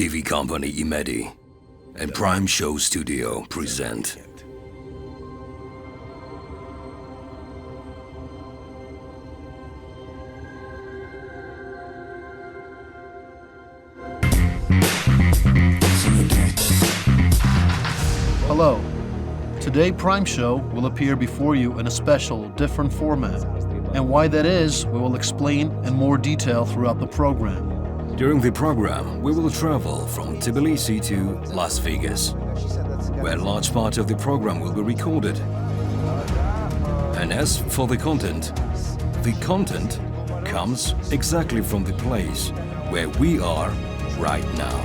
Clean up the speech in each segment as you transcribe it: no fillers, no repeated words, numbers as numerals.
TV company Imedi and Prime Show Studio present Hello. Today Prime Show will appear before you in a special, different format. And why that is, we will explain in more detail throughout the program. During the program, we will travel from Tbilisi to Las Vegas, where a large part of the program will be recorded. And as for the content comes exactly from the place where we are right now.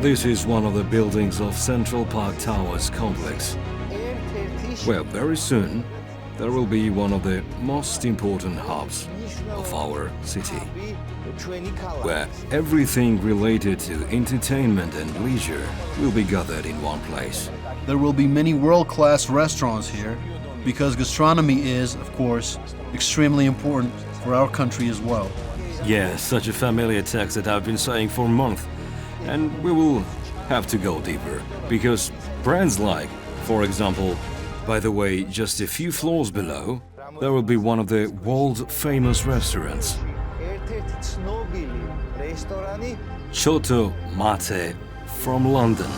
This is one of the buildings of Central Park Towers complex, where very soon there will be one of the most important hubs of our city, where everything related to entertainment and leisure will be gathered in one place. There will be many world-class restaurants here, because gastronomy is, of course, extremely important for our country as well. Yeah, such a familiar text that I've been saying for months. And we will have to go deeper, because brands like, for example, by the way, just a few floors below, there will be one of the world-famous restaurants, Choto Mate from London.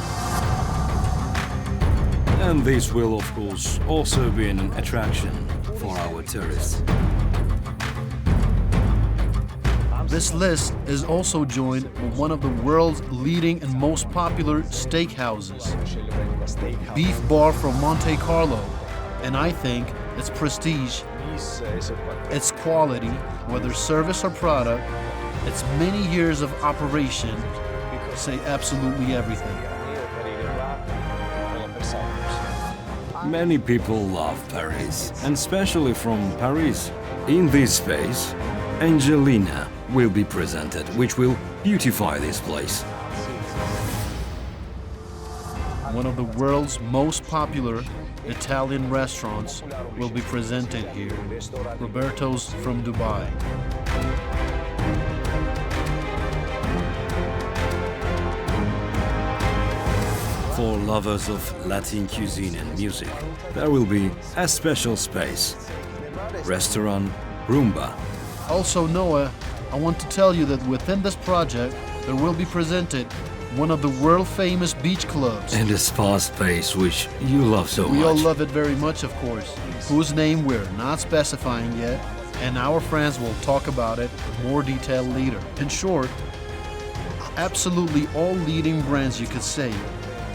And this will, of course, also be an attraction for our tourists. This list is also joined with one of the world's leading and most popular steakhouses, Beef Bar from Monte Carlo, and I think its prestige, its quality, whether service or product, its many years of operation, say absolutely everything. Many people love Paris, and especially from Paris. In this space, Angelina will be presented, which will beautify this place. One of the world's most popular Italian restaurants will be presented here, Roberto's from Dubai. For lovers of Latin cuisine and music, there will be a special space, Restaurant Rumba. Also, Noah, I want to tell you that within this project, there will be presented one of the world-famous beach clubs. And a spa space which you love so much. We all love it very much, of course, whose name we're not specifying yet, and our friends will talk about it in more detail later. In short, absolutely all leading brands you could say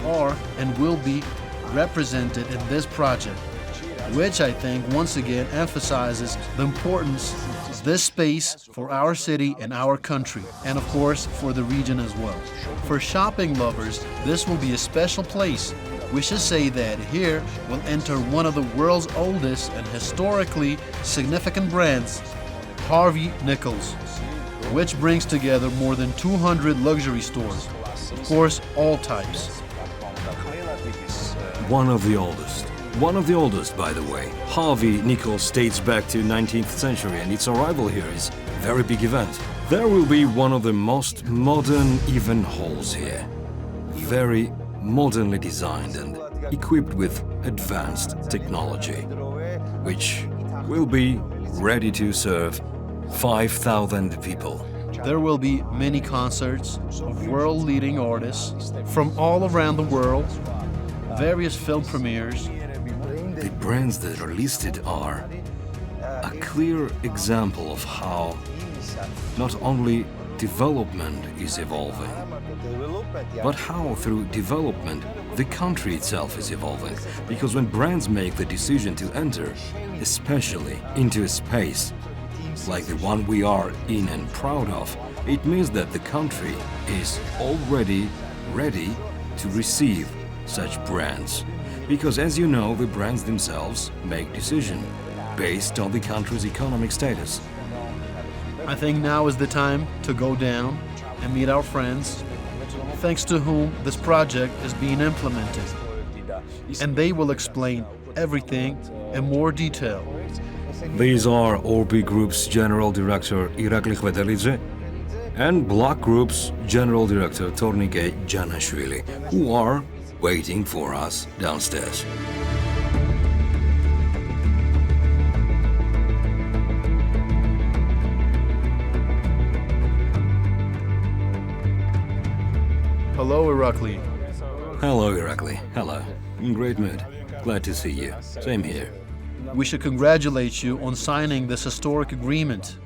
are and will be represented in this project, which I think once again emphasizes the importance of this space for our city and our country, and of course for the region as well. For shopping lovers, this will be a special place. We should say that here will enter one of the world's oldest and historically significant brands, Harvey Nichols, which brings together more than 200 luxury stores, of course all types. One of the oldest, by the way. Harvey Nichols dates back to 19th century, and its arrival here is a very big event. There will be one of the most modern event halls here. Very modernly designed and equipped with advanced technology, which will be ready to serve 5,000 people. There will be many concerts of world-leading artists from all around the world, various film premieres. The brands that are listed are a clear example of how not only development is evolving, but how through development the country itself is evolving. Because when brands make the decision to enter, especially into a space like the one we are in and proud of, it means that the country is already ready to receive such brands. Because as you know, the brands themselves make decisions based on the country's economic status. I think now is the time to go down and meet our friends, thanks to whom this project is being implemented. And they will explain everything in more detail. These are Orbi Group's General Director Irakli Khvedelidze and Block Group's General Director Tornike Janashvili, who are waiting for us downstairs. Hello, Irakli. Hello, Irakli. Hello. In great mood. Glad to see you. Same here. We should congratulate you on signing this historic agreement,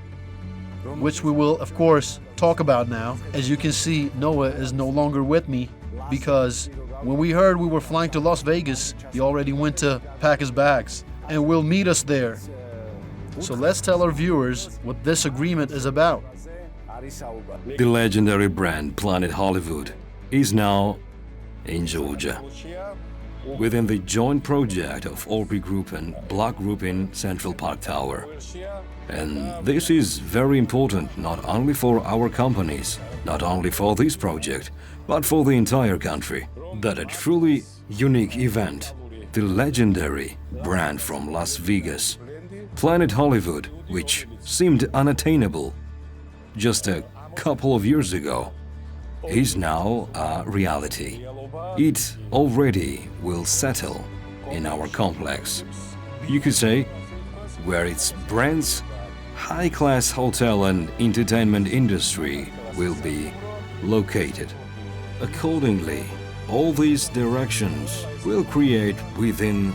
which we will, of course, talk about now. As you can see, Noah is no longer with me because when we heard we were flying to Las Vegas, he already went to pack his bags and will meet us there. So let's tell our viewers what this agreement is about. The legendary brand Planet Hollywood is now in Georgia, within the joint project of Orpi Group and Block Group in Central Park Tower. And this is very important not only for our companies, not only for this project, but for the entire country. That a truly unique event, the legendary brand from Las Vegas, Planet Hollywood, which seemed unattainable just a couple of years ago, is now a reality. It already will settle in our complex. You could say, where its brand's high-class hotel and entertainment industry will be located. Accordingly, all these directions will create within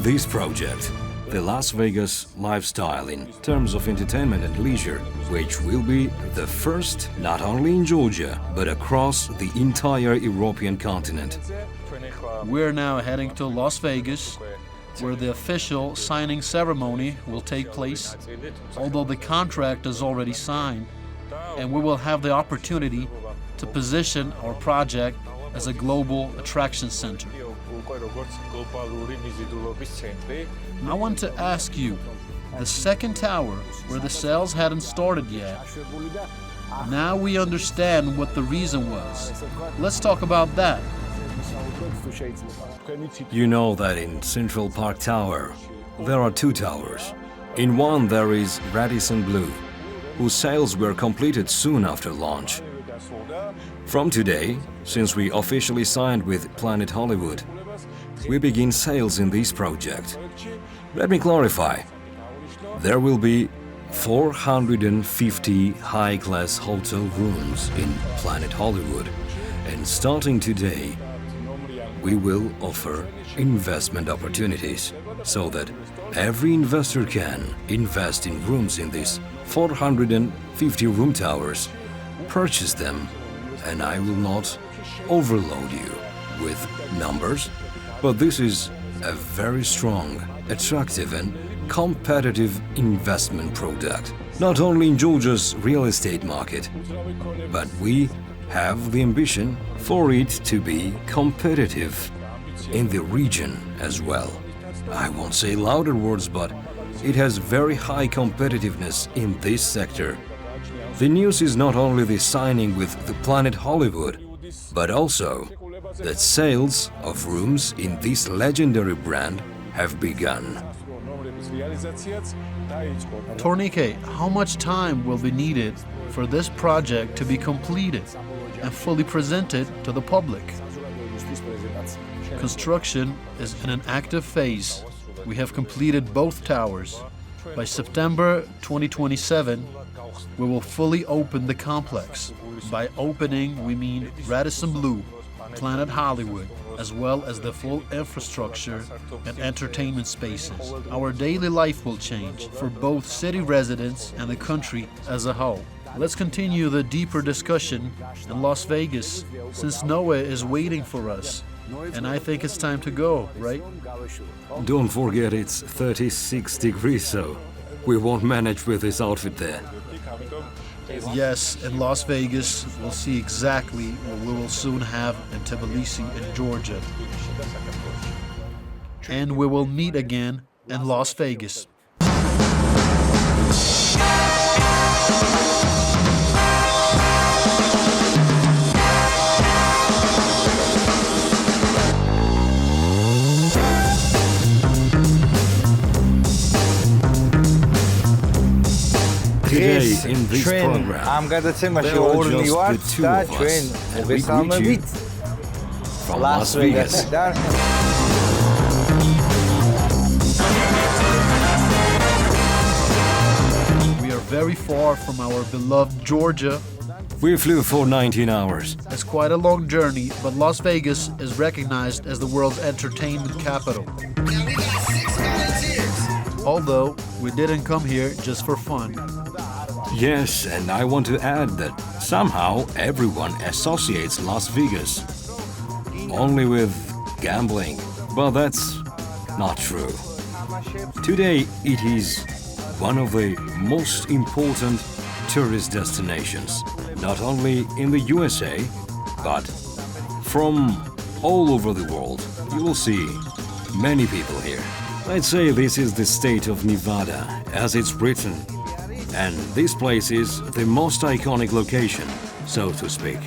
this project the Las Vegas lifestyle in terms of entertainment and leisure, which will be the first not only in Georgia, but across the entire European continent. We're now heading to Las Vegas, where the official signing ceremony will take place, although the contract is already signed, and we will have the opportunity to position our project as a global attraction center. I want to ask you, the second tower, where the sales hadn't started yet, now we understand what the reason was. Let's talk about that. You know that in Central Park Tower, there are two towers. In one there is Radisson Blu, whose sales were completed soon after launch. From today, since we officially signed with Planet Hollywood, we begin sales in this project. Let me clarify. There will be 450 high-class hotel rooms in Planet Hollywood, and starting today, we will offer investment opportunities so that every investor can invest in rooms in these 450 room towers, purchase them, and I will not overload you with numbers, but this is a very strong, attractive and competitive investment product, not only in Georgia's real estate market, but we have the ambition for it to be competitive in the region as well. I won't say louder words, but it has very high competitiveness in this sector. The news is not only the signing with the Planet Hollywood, but also that sales of rooms in this legendary brand have begun. Tornike, how much time will be needed for this project to be completed and fully presented to the public? Construction is in an active phase. We have completed both towers. By September 2027, we will fully open the complex. By opening, we mean Radisson Blu, Planet Hollywood, as well as the full infrastructure and entertainment spaces. Our daily life will change for both city residents and the country as a whole. Let's continue the deeper discussion in Las Vegas, since Noah is waiting for us. And I think it's time to go, right? Don't forget it's 36 degrees, so we won't manage with this outfit there. Yes, in Las Vegas, we'll see exactly what we will soon have in Tbilisi in Georgia. And we will meet again in Las Vegas. Today in this program. They are just the two of us, and we greet you from Las Vegas. We are very far from our beloved Georgia. We flew for 19 hours. It's quite a long journey, but Las Vegas is recognized as the world's entertainment capital. Although, we didn't come here just for fun. Yes, and I want to add that somehow everyone associates Las Vegas only with gambling, but that's not true. Today it is one of the most important tourist destinations, not only in the USA, but from all over the world. You will see many people here. Let's say this is the state of Nevada, as it's written, and this place is the most iconic location, so to speak.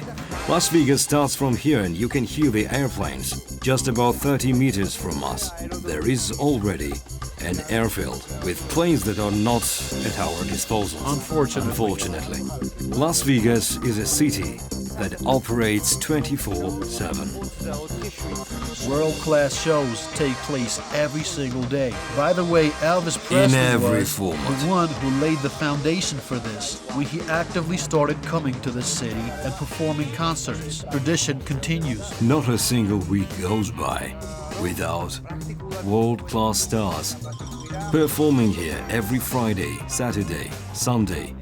Las Vegas starts from here and you can hear the airplanes. Just about 30 meters from us, there is already an airfield with planes that are not at our disposal. Unfortunately. Las Vegas is a city that operates 24/7. World-class shows take place every single day. By the way, Elvis Presley was the one who laid the foundation for this when he actively started coming to the city and performing concerts. Tradition continues. Not a single week goes by without world-class stars performing here every Friday, Saturday, Sunday.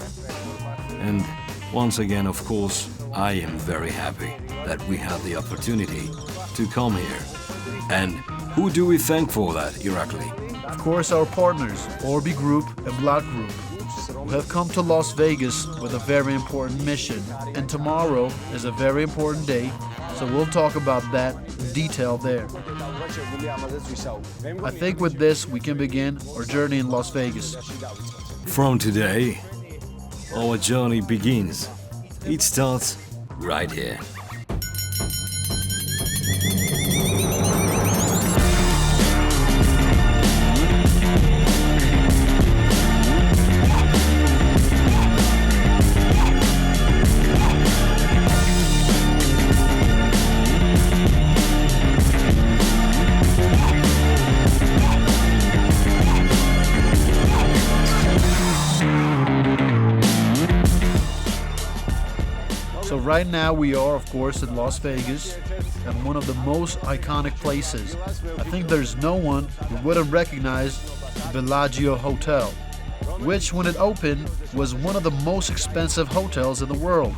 And once again, of course, I am very happy that we had the opportunity to come here. And who do we thank for that, Irakli? Of course, our partners, Orbi Group and Block Group, who have come to Las Vegas with a very important mission. And tomorrow is a very important day, so we'll talk about that in detail there. I think with this, we can begin our journey in Las Vegas. From today, our journey begins. It starts right here. So right now we are, of course, in Las Vegas, and one of the most iconic places. I think there's no one who wouldn't recognize the Bellagio Hotel, which when it opened was one of the most expensive hotels in the world.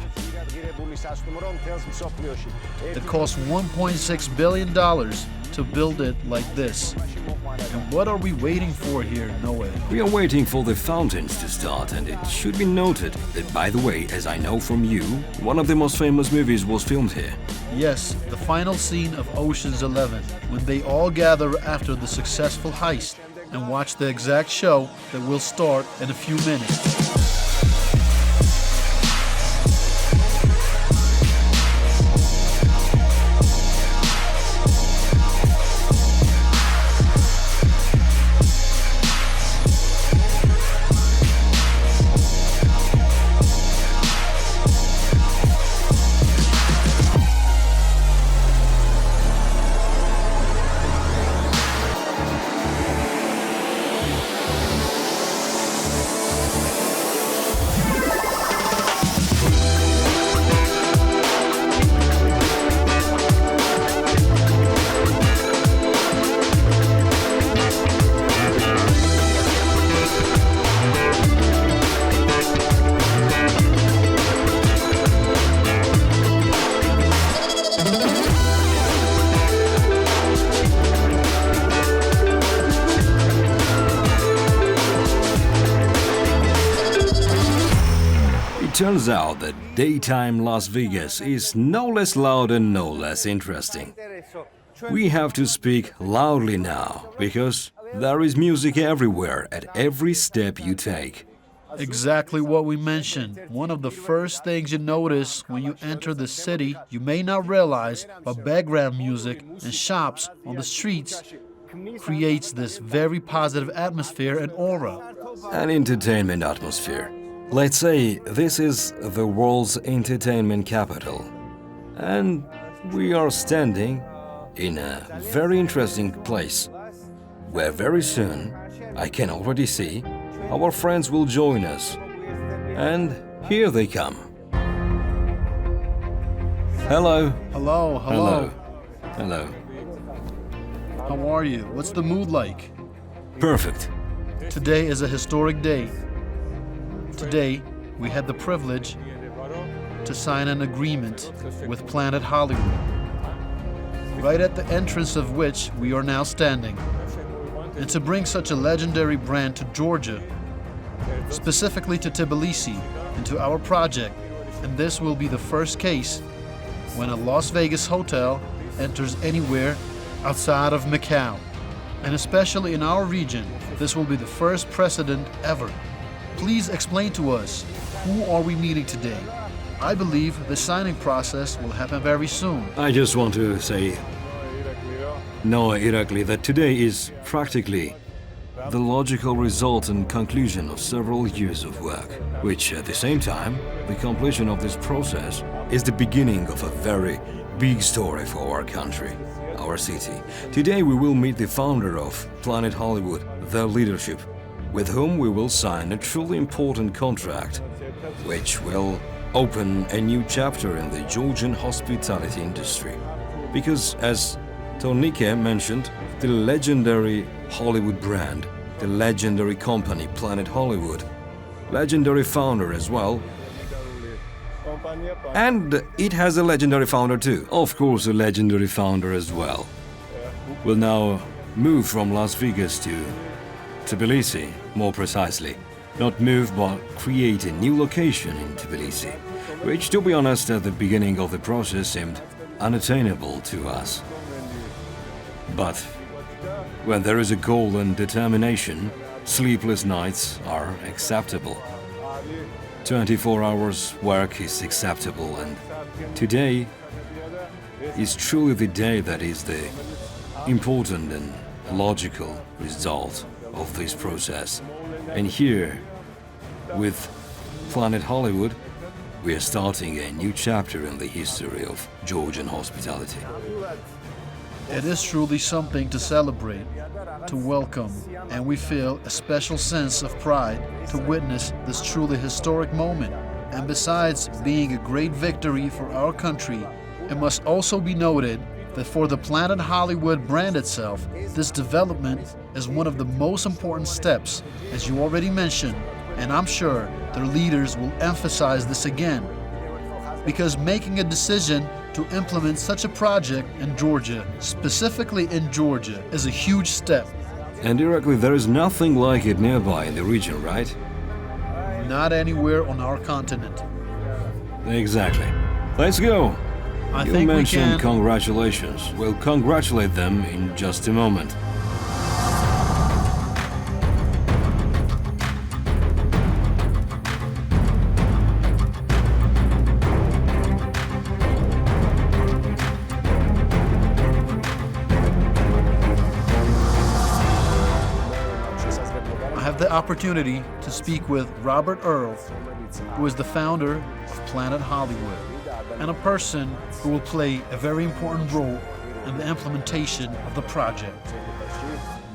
It cost $1.6 billion to build it like this. And what are we waiting for here, Noe? We are waiting for the fountains to start, and it should be noted that, by the way, as I know from you, one of the most famous movies was filmed here. Yes, the final scene of Ocean's 11, when they all gather after the successful heist and watch the exact show that will start in a few minutes. It turns out that daytime Las Vegas is no less loud and no less interesting. We have to speak loudly now, because there is music everywhere at every step you take. Exactly what we mentioned. One of the first things you notice when you enter the city, you may not realize, but background music and shops on the streets creates this very positive atmosphere and aura. An entertainment atmosphere. Let's say this is the world's entertainment capital, and we are standing in a very interesting place, where very soon, I can already see, our friends will join us. And here they come. Hello. Hello, hello. Hello. How are you? What's the mood like? Perfect. Today is a historic day. Today, we had the privilege to sign an agreement with Planet Hollywood, right at the entrance of which we are now standing. And to bring such a legendary brand to Georgia, specifically to Tbilisi, into our project, and this will be the first case when a Las Vegas hotel enters anywhere outside of Macau. And especially in our region, this will be the first precedent ever. Please explain to us, who are we meeting today? I believe the signing process will happen very soon. I just want to say, Noah Irakli, that today is practically the logical result and conclusion of several years of work, which at the same time, the completion of this process is the beginning of a very big story for our country, our city. Today we will meet the founder of Planet Hollywood, their leadership, with whom we will sign a truly important contract, which will open a new chapter in the Georgian hospitality industry. Because as Tonike mentioned, the legendary Hollywood brand, the legendary company Planet Hollywood, legendary founder as well, and it has a legendary founder too, of course a legendary founder as well, will now move from Las Vegas to Tbilisi, more precisely. Not move, but create a new location in Tbilisi, which, to be honest, at the beginning of the process seemed unattainable to us. But when there is a goal and determination, sleepless nights are acceptable. 24 hours work is acceptable, and today is truly the day that is the important and logical result of this process. And here, with Planet Hollywood, we are starting a new chapter in the history of Georgian hospitality. It is truly something to celebrate, to welcome, and we feel a special sense of pride to witness this truly historic moment. And besides being a great victory for our country, it must also be noted that for the Planet Hollywood brand itself, this development is one of the most important steps, as you already mentioned, and I'm sure their leaders will emphasize this again. Because making a decision to implement such a project in Georgia, specifically in Georgia, is a huge step. And directly, there is nothing like it nearby in the region, right? Not anywhere on our continent. Exactly. Let's go. I You think we mentioned can. congratulations. We'll congratulate them in just a moment. I have the opportunity to speak with Robert Earl, who is the founder of Planet Hollywood, and a person who will play a very important role in the implementation of the project.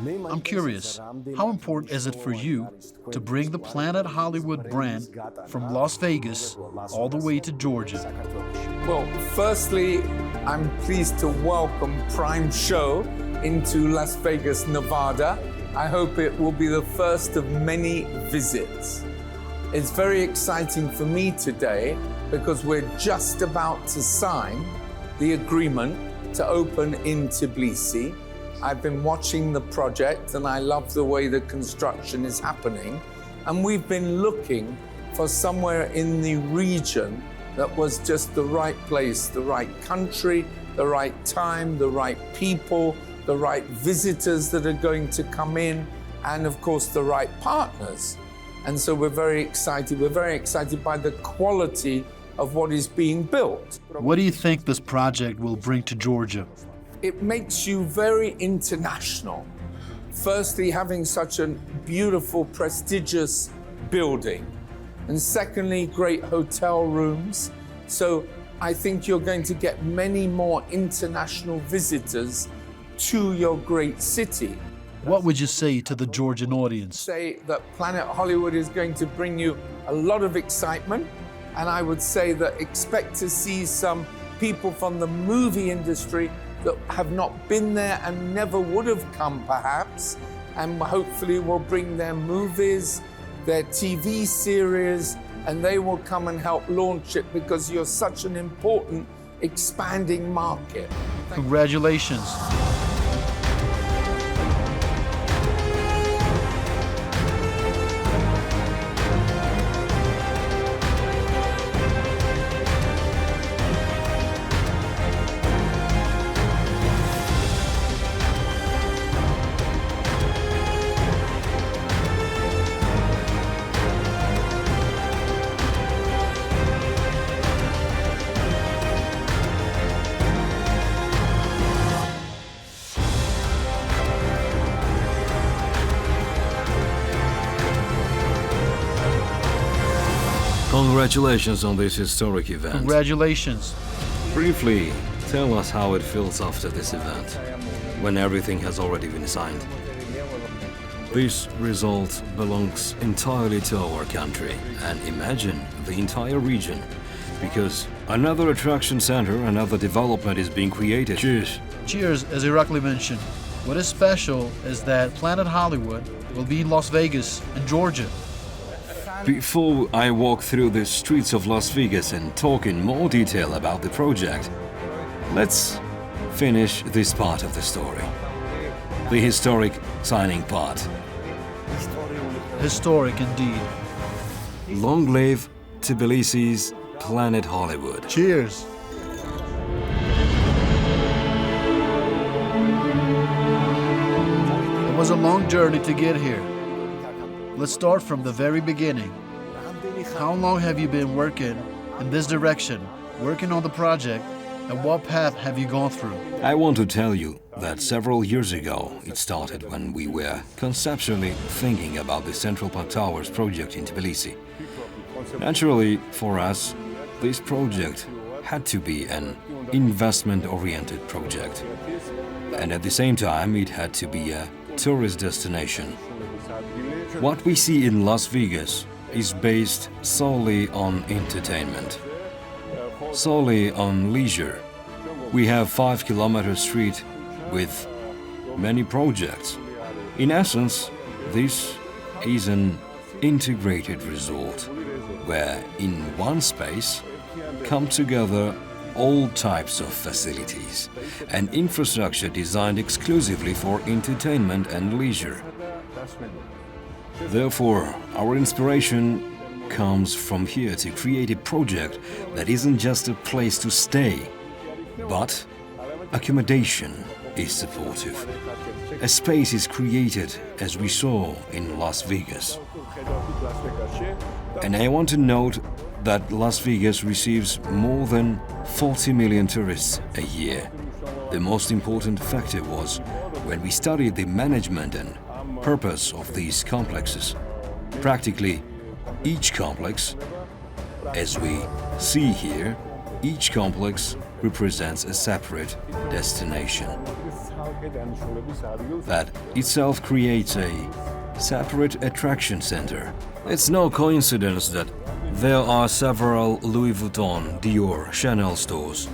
I'm curious, how important is it for you to bring the Planet Hollywood brand from Las Vegas all the way to Georgia? Well, firstly, I'm pleased to welcome Prime Show into Las Vegas, Nevada. I hope it will be the first of many visits. It's very exciting for me today because we're just about to sign the agreement to open in Tbilisi. I've been watching the project and I love the way the construction is happening. And we've been looking for somewhere in the region that was just the right place, the right country, the right time, the right people, the right visitors that are going to come in, and of course the right partners. And so we're very excited. We're very excited by the quality of what is being built. What do you think this project will bring to Georgia? It makes you very international. Firstly, having such a beautiful, prestigious building And secondly, great hotel rooms. So I think you're going to get many more international visitors to your great city. What would you say to the Georgian audience? Say that Planet Hollywood is going to bring you a lot of excitement, and I would say that expect to see some people from the movie industry that have not been there and never would have come perhaps, and hopefully will bring their movies, their TV series, and they will come and help launch it because you're such an important expanding market. Congratulations. Congratulations on this historic event. Congratulations. Briefly, tell us how it feels after this event, when everything has already been signed. This result belongs entirely to our country, and imagine the entire region, because another attraction center, another development is being created. Cheers! Cheers, as Irakli mentioned. What is special is that Planet Hollywood will be in Las Vegas, in Georgia. Before I walk through the streets of Las Vegas and talk in more detail about the project, let's finish this part of the story. The historic signing part. Historic indeed. Long live Tbilisi's Planet Hollywood. Cheers. It was a long journey to get here. Let's start from the very beginning. How long have you been working in this direction, working on the project, and what path have you gone through? I want to tell you that several years ago it started when we were conceptually thinking about the Central Park Towers project in Tbilisi. Naturally, for us, this project had to be an investment-oriented project. And at the same time, it had to be a tourist destination. What we see in Las Vegas is based solely on entertainment, solely on leisure. We have 5-kilometer street with many projects. In essence, this is an integrated resort where in one space come together all types of facilities and infrastructure designed exclusively for entertainment and leisure. Therefore, our inspiration comes from here to create a project that isn't just a place to stay, but accommodation is supportive. A space is created as we saw in Las Vegas. And I want to note that Las Vegas receives more than 40 million tourists a year. The most important factor was when we studied the management and purpose of these complexes. Practically, each complex, as we see here, each complex represents a separate destination. That itself creates a separate attraction center. It's no coincidence that there are several Louis Vuitton, Dior, Chanel stores.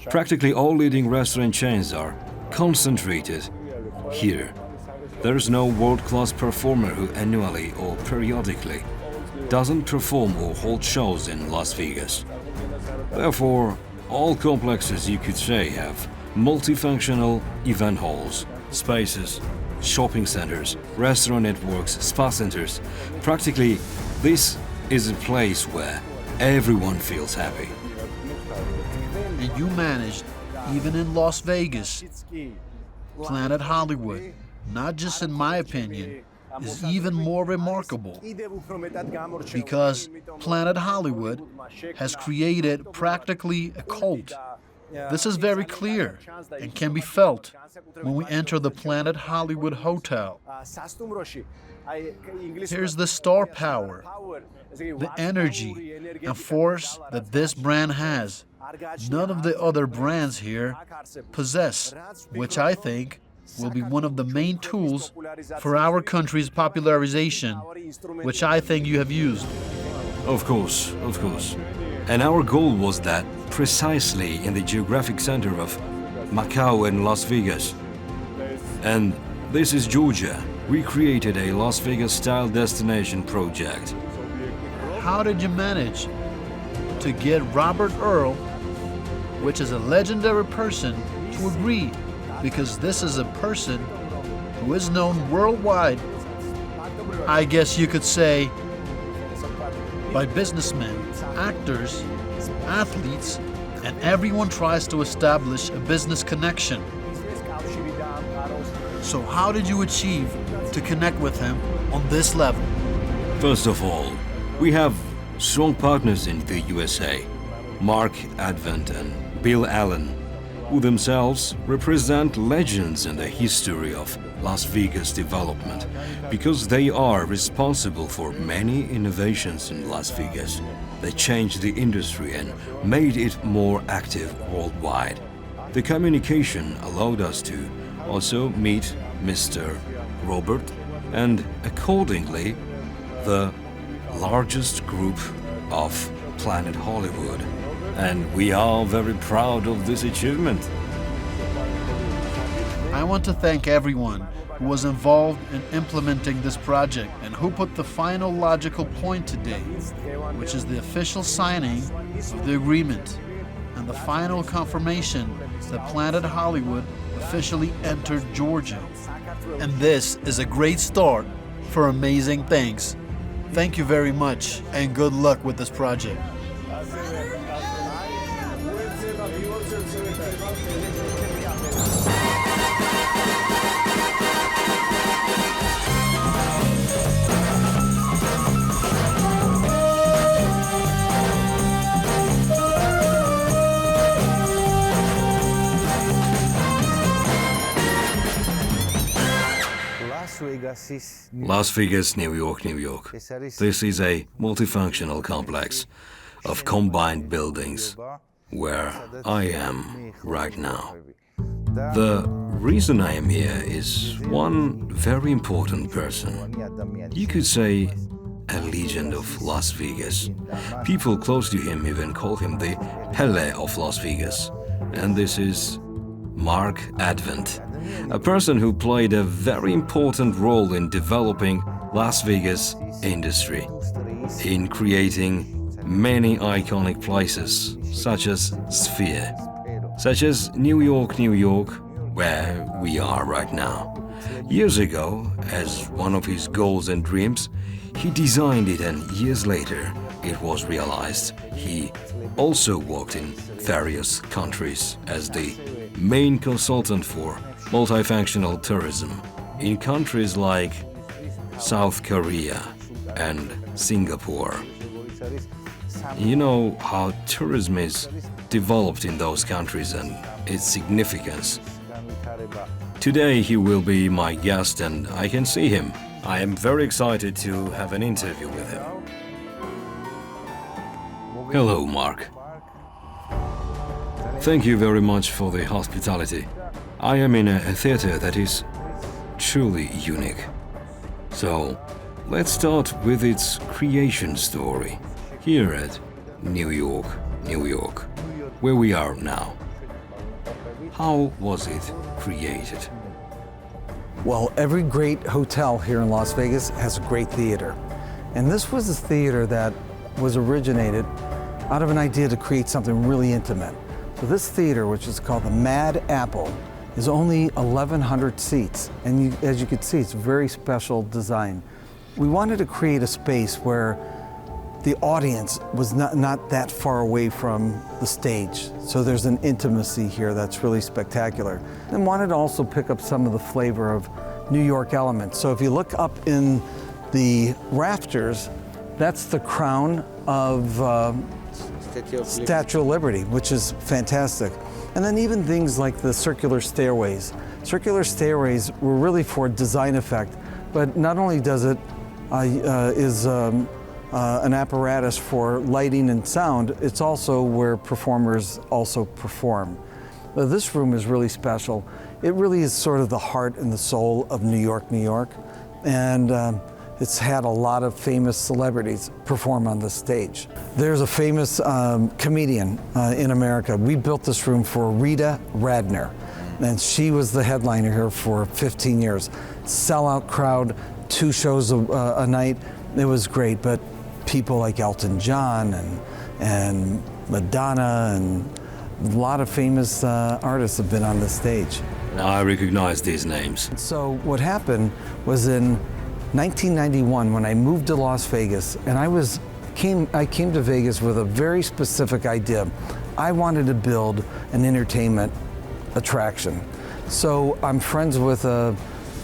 Practically all leading restaurant chains are concentrated here. There is no world-class performer who annually or periodically doesn't perform or hold shows in Las Vegas. Therefore, all complexes, you could say, have multifunctional event halls, spaces, shopping centers, restaurant networks, spa centers. Practically, this is a place where everyone feels happy. And you managed, even in Las Vegas, Planet Hollywood, not just in my opinion, is even more remarkable because Planet Hollywood has created practically a cult This is very clear and can be felt when we enter the Planet Hollywood Hotel. Here's the star power, the energy and force that this brand has. None of the other brands here possess, which I think will be one of the main tools for our country's popularization, which I think you have used. Of course, of course. And our goal was that precisely in the geographic center of Macau and Las Vegas. And this is Georgia. We created a Las Vegas-style destination project. How did you manage to get Robert Earl, which is a legendary person, to agree? Because this is a person who is known worldwide, I guess you could say, by businessmen, actors, athletes, and everyone tries to establish a business connection. So how did you achieve to connect with him on this level? First of all, we have strong partners in the USA, Mark Advent and Bill Allen, who themselves represent legends in the history of Las Vegas development, because they are responsible for many innovations in Las Vegas that changed the industry and made it more active worldwide. The communication allowed us to also meet Mr. Robert and accordingly the largest group of Planet Hollywood. And we are very proud of this achievement. I want to thank everyone who was involved in implementing this project and who put the final logical point today, which is the official signing of the agreement and the final confirmation that Planet Hollywood officially entered Georgia. And this is a great start for amazing things. Thank you very much and good luck with this project. Las Vegas, New York, New York. This is a multifunctional complex of combined buildings where I am right now. The reason I am here is one very important person. You could say a legend of Las Vegas. People close to him even call him the Pele of Las Vegas. And this is Mark Advent, a person who played a very important role in developing Las Vegas industry, in creating many iconic places such as Sphere, such as New York, New York, where we are right now. Years ago, as one of his goals and dreams, he designed it, and years later it was realized. He also worked in various countries as the main consultant for multifunctional tourism in countries like South Korea and Singapore. You know how tourism is developed in those countries and its significance. Today he will be my guest and I can see him. I am very excited to have an interview with him. Hello, Mark. Thank you very much for the hospitality. I am in a theater that is truly unique. So, let's start with its creation story, here at New York, New York, where we are now. How was it created? Well, every great hotel here in Las Vegas has a great theater. And this was a theater that was originated out of an idea to create something really intimate. So this theater, which is called the Mad Apple, is only 1,100 seats. And as you can see, it's a very special design. We wanted to create a space where the audience was not that far away from the stage. So there's an intimacy here that's really spectacular. And wanted to also pick up some of the flavor of New York elements. So if you look up in the rafters, that's the crown of Statue of Liberty, which is fantastic. And then even things like the circular stairways. Circular stairways were really for design effect, but not only does it is an apparatus for lighting and sound, it's also where performers also perform. This room is really special. It really is sort of the heart and the soul of New York, New York. And it's had a lot of famous celebrities perform on the stage. There's a famous comedian in America. We built this room for Rita Radner, and she was the headliner here for 15 years. Sellout crowd, 2 shows a night. It was great, but people like Elton John and Madonna and a lot of famous artists have been on the stage. I recognize these names. So what happened was in 1991 when I moved to Las Vegas, and I came to Vegas with a very specific idea. I wanted to build an entertainment attraction. So I'm friends with a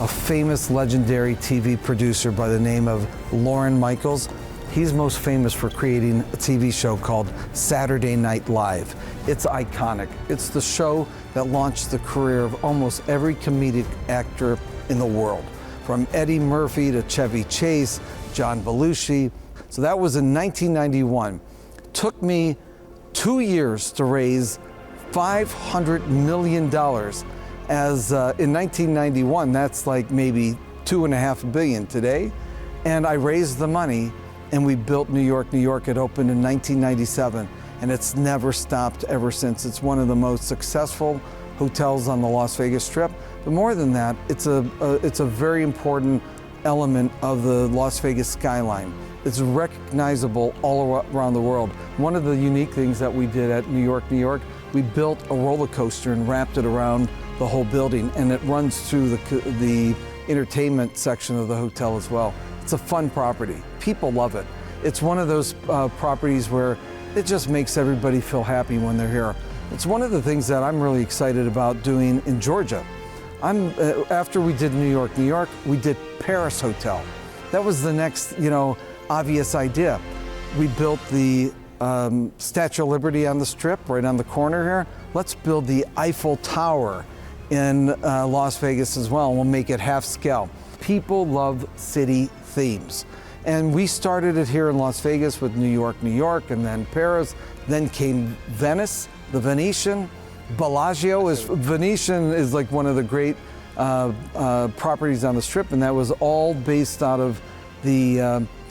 famous legendary TV producer by the name of Lorne Michaels. He's most famous for creating a TV show called Saturday Night Live. It's iconic. It's the show that launched the career of almost every comedic actor in the world, from Eddie Murphy to Chevy Chase, John Belushi. So that was in 1991. Took me 2 years to raise $500 million. As in 1991, that's like maybe $2.5 billion today. And I raised the money and we built New York, New York. It opened in 1997 and it's never stopped ever since. It's one of the most successful hotels on the Las Vegas Strip. But more than that, it's a very important element of the Las Vegas skyline. It's recognizable all around the world. One of the unique things that we did at New York, New York, we built a roller coaster and wrapped it around the whole building, and it runs through the entertainment section of the hotel as well. It's a fun property. People love it. It's one of those properties where it just makes everybody feel happy when they're here. It's one of the things that I'm really excited about doing in Georgia. After we did New York, New York, we did Paris Hotel. That was the next, obvious idea. We built the Statue of Liberty on the Strip, right on the corner here. Let's build the Eiffel Tower in Las Vegas as well, and we'll make it half scale. People love city themes. And we started it here in Las Vegas with New York, New York, and then Paris. Then came Venice, the Venetian. Venetian is like one of the great properties on the Strip, and that was all based out of the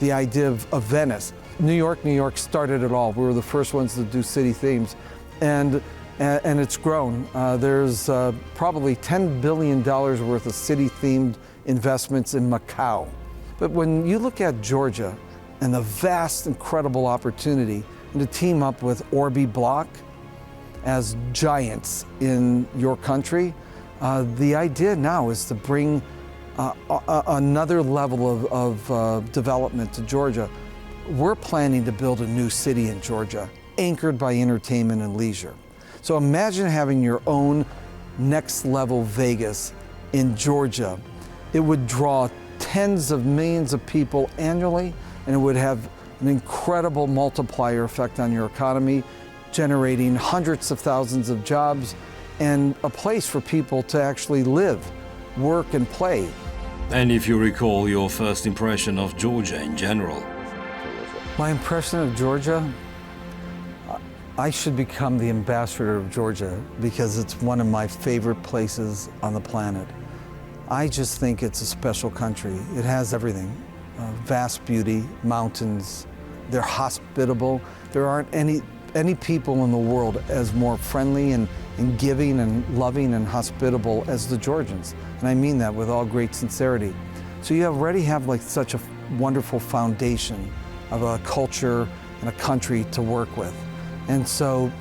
idea of Venice. New York started it all. We were the first ones to do city themes, and it's grown. There's probably $10 billion worth of city-themed investments in Macau. But when you look at Georgia and the vast, incredible opportunity, and to team up with Orby Block as giants in your country, the idea now is to bring another level of development to Georgia. We're planning to build a new city in Georgia, anchored by entertainment and leisure. So imagine having your own next level Vegas in Georgia. It would draw tens of millions of people annually, and it would have an incredible multiplier effect on your economy, generating hundreds of thousands of jobs and a place for people to actually live, work, and play. And if you recall your first impression of Georgia in general? My impression of Georgia, I should become the ambassador of Georgia because it's one of my favorite places on the planet. I just think it's a special country. It has everything. Vast beauty, mountains, they're hospitable. There aren't any people in the world as more friendly and giving and loving and hospitable as the Georgians. And I mean that with all great sincerity. So you already have like such a wonderful foundation of a culture and a country to work with. And so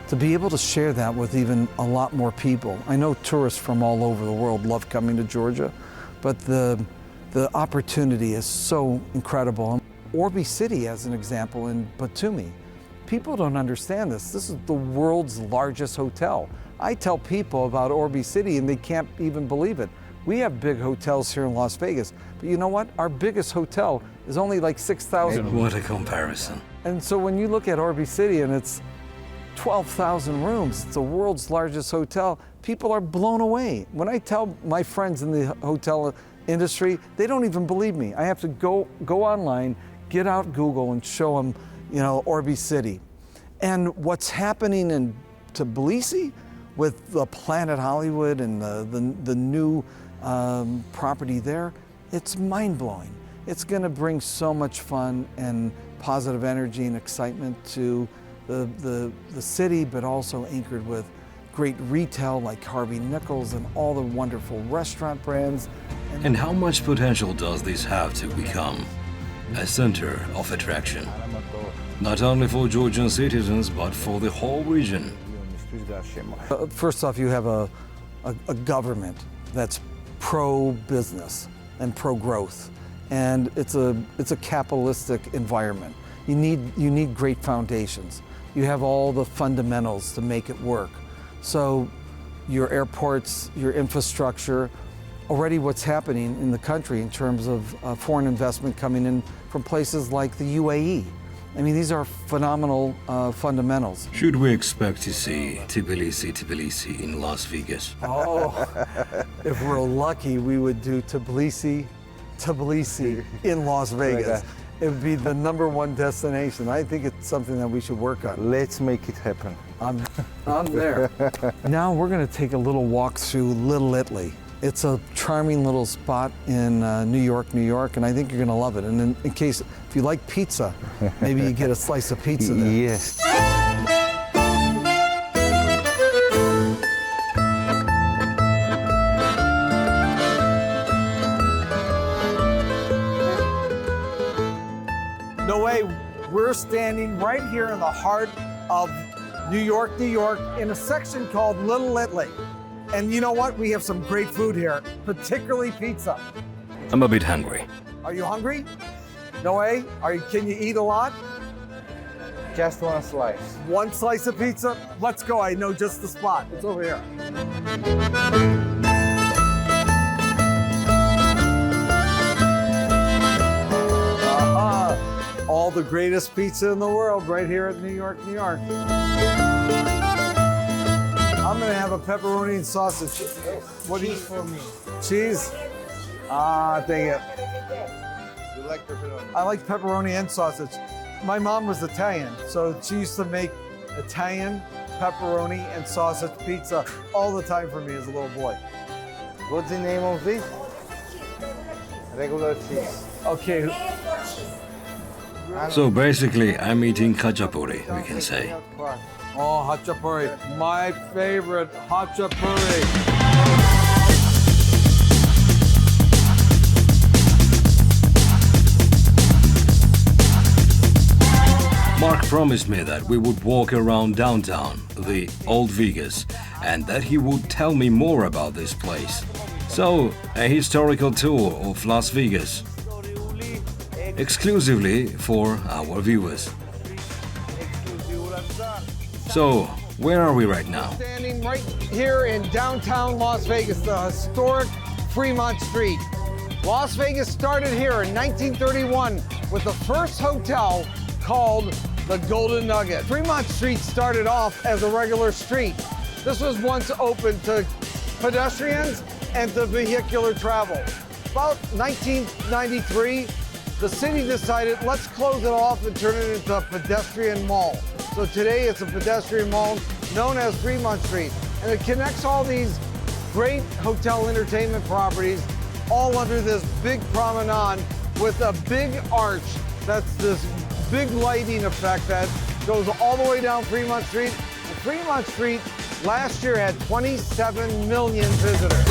to be able to share that with even a lot more people. I know tourists from all over the world love coming to Georgia, but the opportunity is so incredible. Orby City, as an example, in Batumi. People don't understand this. This is the world's largest hotel. I tell people about Orby City and they can't even believe it. We have big hotels here in Las Vegas, but you know what? Our biggest hotel is only like 6,000. What a comparison. And so when you look at Orby City and it's 12,000 rooms, it's the world's largest hotel, people are blown away. When I tell my friends in the hotel industry, they don't even believe me. I have to go online, get out Google and show them, Orby City. And what's happening in Tbilisi with the Planet Hollywood and the new property there, it's mind-blowing. It's going to bring so much fun and positive energy and excitement to the city, but also anchored with great retail like Harvey Nichols and all the wonderful restaurant brands. And how much potential does this have to become a center of attraction? Not only for Georgian citizens, but for the whole region. First off, you have a government that's pro-business and pro-growth, and it's a capitalistic environment. You need great foundations. You have all the fundamentals to make it work. So your airports, your infrastructure, already what's happening in the country in terms of foreign investment coming in from places like the UAE. I mean, these are phenomenal fundamentals. Should we expect to see Tbilisi in Las Vegas? Oh, if we're lucky, we would do Tbilisi in Las Vegas. It would be the #1 destination. I think it's something that we should work on. Let's make it happen. I'm there. Now we're going to take a little walk through Little Italy. It's a charming little spot in New York, and I think you're going to love it. And in case, if you like pizza, maybe you get a slice of pizza there. Yes. No way, we're standing right here in the heart of New York, in a section called Little Italy. And you know what? We have some great food here, particularly pizza. I'm a bit hungry. Are you hungry? No way? Can you eat a lot? Just one slice. One slice of pizza? Let's go. I know just the spot. It's over here. All the greatest pizza in the world right here at New York. I'm gonna have a pepperoni and sausage. What do you for me? Cheese? Ah, dang it. You like pepperoni? I like pepperoni and sausage. My mom was Italian, so she used to make Italian pepperoni and sausage pizza all the time for me as a little boy. What's the name of this? Regular cheese. Okay. So basically, I'm eating khachapuri, we can say. Oh, hachapuri. My favorite hachapuri. Mark promised me that we would walk around downtown, the old Vegas, and that he would tell me more about this place. So, a historical tour of Las Vegas, exclusively for our viewers. So, where are we right now? Standing right here in downtown Las Vegas, the historic Fremont Street. Las Vegas started here in 1931 with the first hotel called the Golden Nugget. Fremont Street started off as a regular street. This was once open to pedestrians and to vehicular travel. About 1993, the city decided, let's close it off and turn it into a pedestrian mall. So today it's a pedestrian mall known as Fremont Street. And it connects all these great hotel entertainment properties all under this big promenade with a big arch that's this big lighting effect that goes all the way down Fremont Street. And Fremont Street last year had 27 million visitors.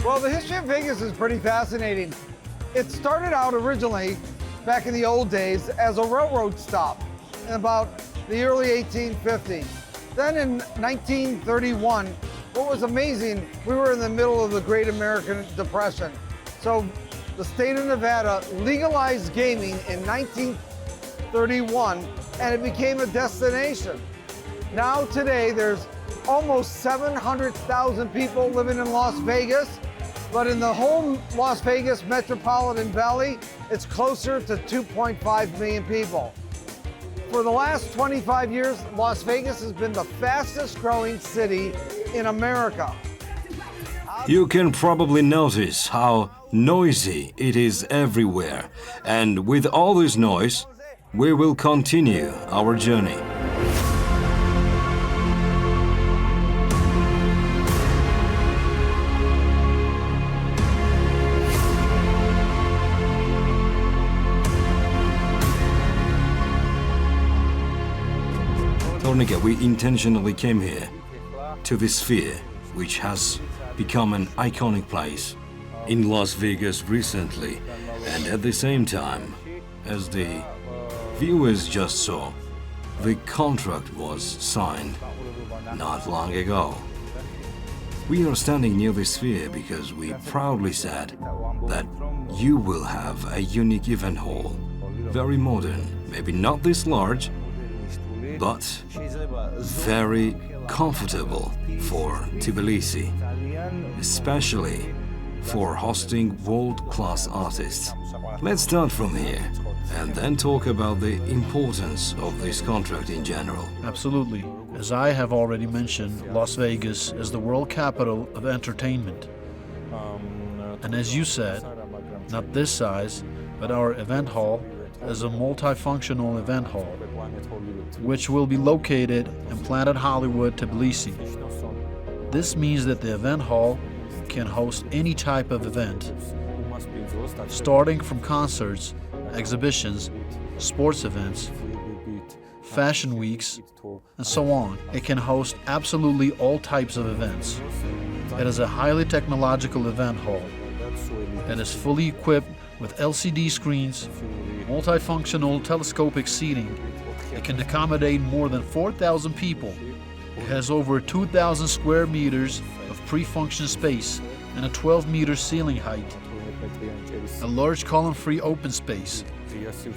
Well, the history of Vegas is pretty fascinating. It started out originally, back in the old days, as a railroad stop in about the early 1850s. Then in 1931, what was amazing, we were in the middle of the Great American Depression. So the state of Nevada legalized gaming in 1931, and it became a destination. Now today, there's almost 700,000 people living in Las Vegas, but in the whole Las Vegas metropolitan valley, it's closer to 2.5 million people. For the last 25 years, Las Vegas has been the fastest growing city in America. You can probably notice how noisy it is everywhere, and with all this noise, we will continue our journey. Tornike, we intentionally came here, to this sphere, which has become an iconic place in Las Vegas recently, and at the same time, as the viewers just saw, the contract was signed not long ago. We are standing near the sphere because we proudly said that you will have a unique event hall, very modern, maybe not this large, but very comfortable for Tbilisi, especially for hosting world-class artists. Let's start from here and then talk about the importance of this contract in general. Absolutely. As I have already mentioned, Las Vegas is the world capital of entertainment. And as you said, not this size, but our event hall is a multifunctional event hall, which will be located in Planet Hollywood, Tbilisi. This means that the event hall can host any type of event, starting from concerts, exhibitions, sports events, fashion weeks, and so on. It can host absolutely all types of events. It is a highly technological event hall. It is fully equipped with LCD screens, multifunctional telescopic seating. It can accommodate more than 4,000 people. It has over 2,000 square meters of pre-function space and a 12-meter ceiling height. A large column-free open space.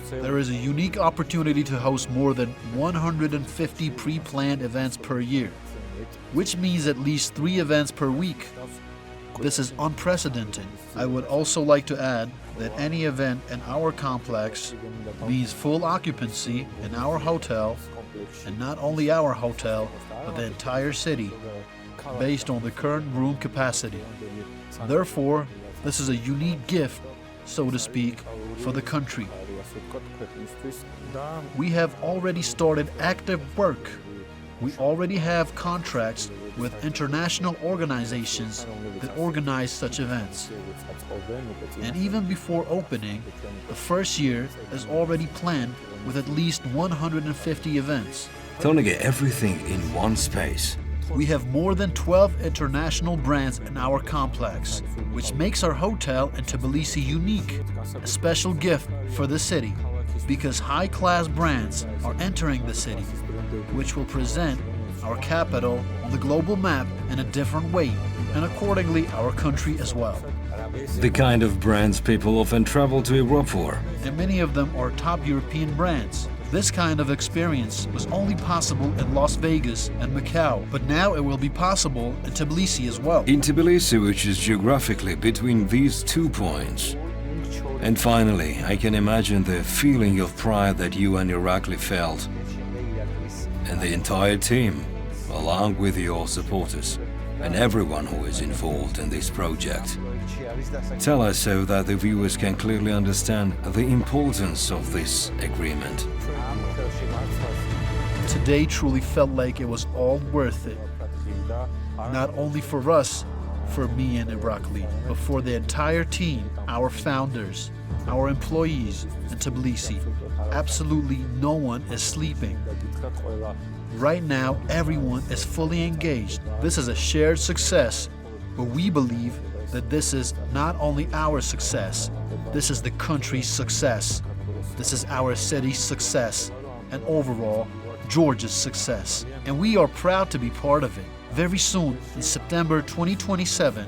There is a unique opportunity to host more than 150 pre-planned events per year, which means at least 3 events per week. This is unprecedented. I would also like to add that any event in our complex means full occupancy in our hotel, and not only our hotel, but the entire city, based on the current room capacity. Therefore, this is a unique gift, so to speak, for the country. We have already started active work. We already have contracts with international organizations that organize such events. And even before opening, the first year is already planned with at least 150 events. Tornike, everything in one space. We have more than 12 international brands in our complex, which makes our hotel in Tbilisi unique, a special gift for the city, because high-class brands are entering the city, which will present our capital on the global map in a different way, and accordingly our country as well. The kind of brands people often travel to Europe for. And many of them are top European brands. This kind of experience was only possible in Las Vegas and Macau, but now it will be possible in Tbilisi as well. In Tbilisi, which is geographically between these 2 points. And finally, I can imagine the feeling of pride that you and Irakli felt, and the entire team, along with your supporters, and everyone who is involved in this project. Tell us so that the viewers can clearly understand the importance of this agreement. Today truly felt like it was all worth it. Not only for us, for me and Irakli, but for the entire team, our founders, our employees in Tbilisi. Absolutely no one is sleeping. Right now, everyone is fully engaged. This is a shared success, but we believe that this is not only our success, this is the country's success. This is our city's success, and overall, Georgia's success. And we are proud to be part of it. Very soon, in September 2027,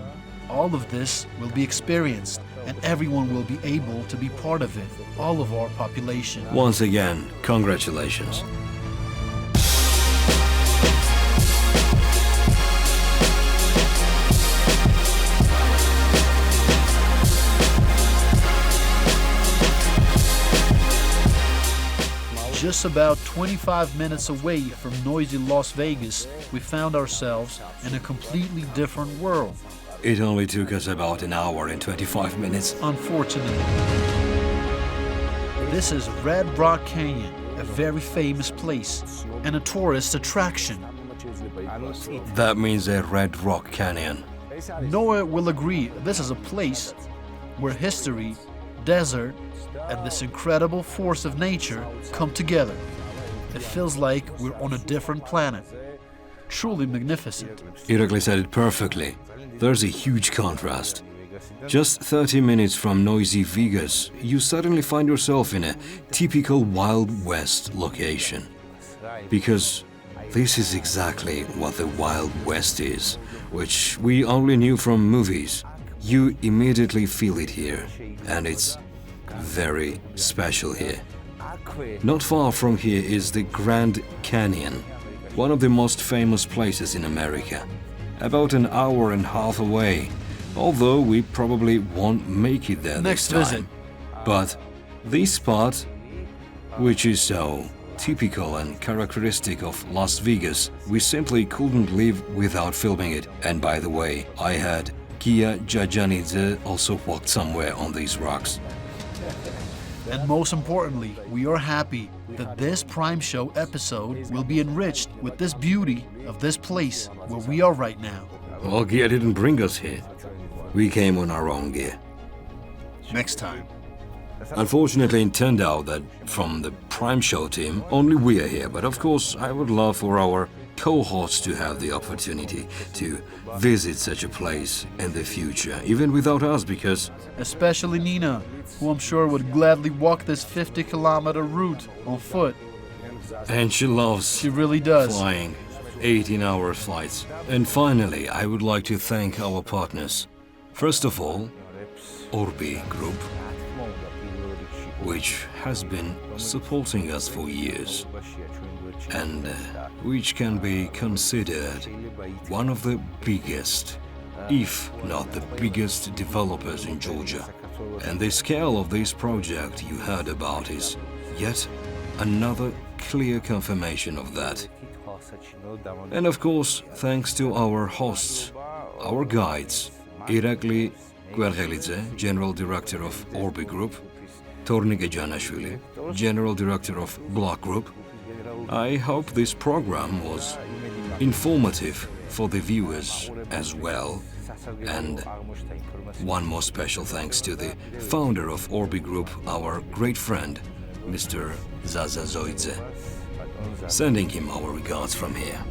all of this will be experienced, and everyone will be able to be part of it, all of our population. Once again, congratulations. just about 25 minutes away from noisy Las Vegas, we found ourselves in a completely different world. It only took us about an hour and 25 minutes. Unfortunately. This is Red Rock Canyon, a very famous place and a tourist attraction. That means a Red Rock Canyon. Noah will agree this is a place where history, desert, and this incredible force of nature come together. It feels like we're on a different planet. Truly magnificent. Irakli said it perfectly. There's a huge contrast. Just 30 minutes from noisy Vegas, you suddenly find yourself in a typical Wild West location. Because this is exactly what the Wild West is, which we only knew from movies. You immediately feel it here, and it's very special here. Not far from here is the Grand Canyon, one of the most famous places in America. About an hour and a half away, although we probably won't make it there Next this visit. time. But this spot, which is so typical and characteristic of Las Vegas, we simply couldn't live without filming it. And by the way, I had Kia Jajanidze also walked somewhere on these rocks. And most importantly, we are happy that this Prime Show episode will be enriched with this beauty of this place where we are right now. Well, Gia didn't bring us here. We came on our own gear. Next time. Unfortunately, it turned out that from the Prime Show team, only we are here. But of course, I would love for our co-hosts to have the opportunity to visit such a place in the future, even without us, because Especially Nina, who I'm sure would gladly walk this 50-kilometer route on foot. and she loves She really does. flying 18-hour flights. And finally, I would like to thank our partners. First of all, Orbi Group, which has been supporting us for years and which can be considered one of the biggest, if not the biggest developers in Georgia. And the scale of this project you heard about is yet another clear confirmation of that. And of course, thanks to our hosts, our guides, Irakli Guergelidze, General Director of Orbi Group, Tornik Ejanashvili, General Director of Block Group. I hope this program was informative for the viewers as well. And one more special thanks to the founder of Orbi Group, our great friend, Mr. Zaza Zoidze. Sending him our regards from here.